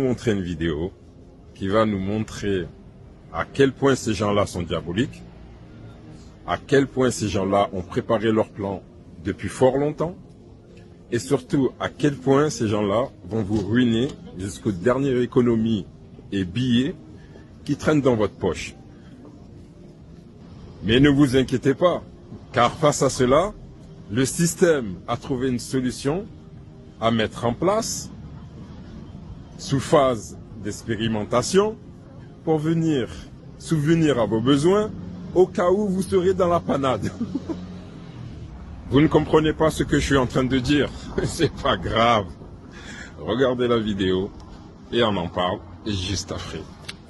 Montrer une vidéo qui va nous montrer à quel point ces gens-là sont diaboliques, à quel point ces gens-là ont préparé leur plan depuis fort longtemps, et surtout à quel point ces gens-là vont vous ruiner jusqu'aux dernières économies et billets qui traînent dans votre poche. Mais ne vous inquiétez pas, car face à cela, le système a trouvé une solution à mettre en place sous phase d'expérimentation pour venir subvenir à vos besoins au cas où vous serez dans la panade. Vous ne comprenez pas ce que je suis en train de dire, c'est pas grave. Regardez la vidéo et on en parle juste après.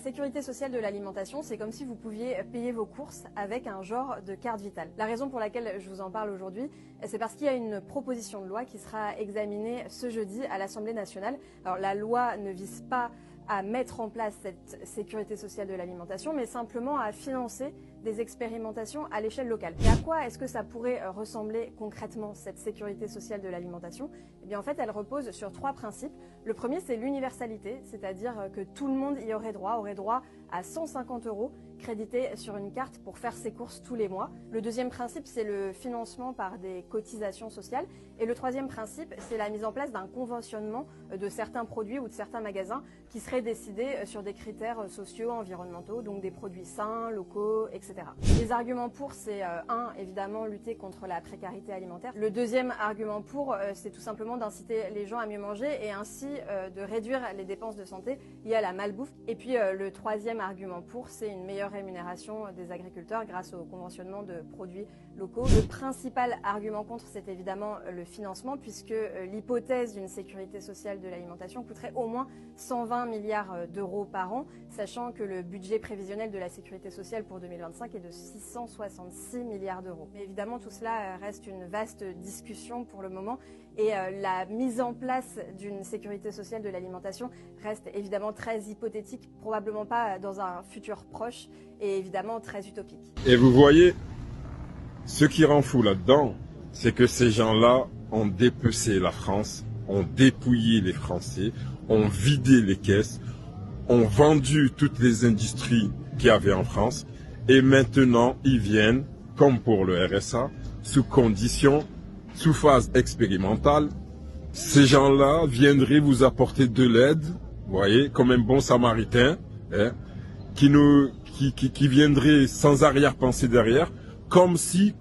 Sécurité sociale de l'alimentation, c'est comme si vous pouviez payer vos courses avec un genre de carte vitale. La raison pour laquelle je vous en parle aujourd'hui, c'est parce qu'il y a une proposition de loi qui sera examinée ce jeudi à l'Assemblée nationale. Alors la loi ne vise pas à mettre en place cette sécurité sociale de l'alimentation, mais simplement à financer des expérimentations à l'échelle locale. Et à quoi est-ce que ça pourrait ressembler concrètement, cette sécurité sociale de l'alimentation? Eh bien en fait, elle repose sur 3 principes. Le premier, c'est l'universalité, c'est-à-dire que tout le monde y aurait droit à 150 € crédités sur une carte pour faire ses courses tous les mois. Le deuxième principe, c'est le financement par des cotisations sociales. Et le troisième principe, c'est la mise en place d'un conventionnement de certains produits ou de certains magasins qui seraient décidés sur des critères sociaux, environnementaux, donc des produits sains, locaux, etc. Les arguments pour, c'est évidemment, lutter contre la précarité alimentaire. Le deuxième argument pour, c'est tout simplement d'inciter les gens à mieux manger et ainsi de réduire les dépenses de santé liées à la malbouffe. Et puis le troisième argument pour, c'est une meilleure rémunération des agriculteurs grâce au conventionnement de produits locaux. Le principal argument contre, c'est évidemment le financement, puisque l'hypothèse d'une sécurité sociale de l'alimentation coûterait au moins 120 milliards d'euros par an, sachant que le budget prévisionnel de la sécurité sociale pour 2025 est de 666 milliards d'euros. Mais évidemment, tout cela reste une vaste discussion pour le moment et la mise en place d'une sécurité sociale de l'alimentation reste évidemment très hypothétique, probablement pas dans un futur proche et évidemment très utopique. Et vous voyez, ce qui rend fou là-dedans, c'est que ces gens-là ont dépecé la France, ont dépouillé les Français, ont vidé les caisses, ont vendu toutes les industries qu'il y avait en France et maintenant ils viennent, comme pour le RSA, sous condition, sous phase expérimentale. Ces gens-là viendraient vous apporter de l'aide, vous voyez, comme un bon samaritain, hein, qui viendrait sans arrière-pensée derrière, comme si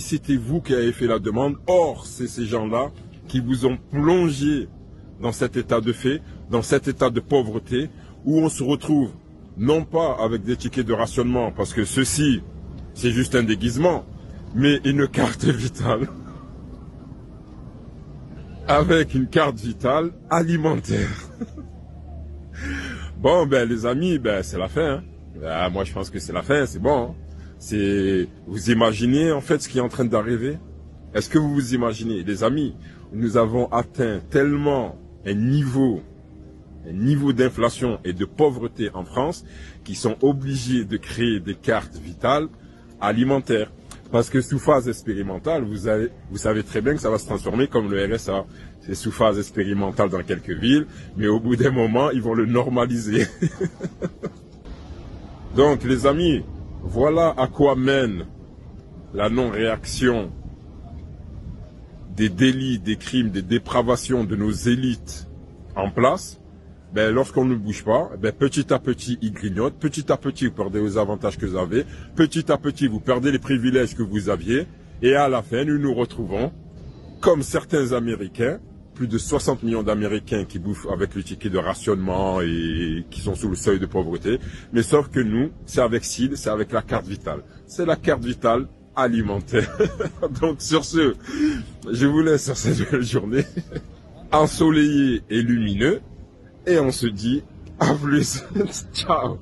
c'était vous qui avez fait la demande. Or, c'est ces gens-là qui vous ont plongé dans cet état de fait, dans cet état de pauvreté, où on se retrouve non pas avec des tickets de rationnement, parce que ceci, c'est juste un déguisement, mais une carte vitale, avec une carte vitale alimentaire. Bon, ben les amis, ben c'est la fin. Hein. Moi, je pense que c'est la fin, c'est bon. Hein. Vous imaginez en fait ce qui est en train d'arriver? Est-ce que vous vous imaginez, les amis, nous avons atteint tellement un niveau d'inflation et de pauvreté en France qui sont obligés de créer des cartes vitales alimentaires. Parce que sous phase expérimentale, vous savez très bien que ça va se transformer comme le RSA. C'est sous phase expérimentale dans quelques villes, mais au bout d'un moment, ils vont le normaliser. Donc les amis, voilà à quoi mène la non-réaction des délits, des crimes, des dépravations de nos élites en place. Ben, lorsqu'on ne bouge pas, ben, petit à petit, ils grignotent. Petit à petit, vous perdez les avantages que vous avez. Petit à petit, vous perdez les privilèges que vous aviez. Et à la fin, nous nous retrouvons, comme certains Américains, plus de 60 millions d'Américains qui bouffent avec le ticket de rationnement et qui sont sous le seuil de pauvreté. Mais sauf que nous, c'est avec CID, c'est avec la carte vitale. C'est la carte vitale alimentaire. Donc sur ce, je vous laisse sur cette belle journée, ensoleillée et lumineux. Et on se dit à plus. Ciao.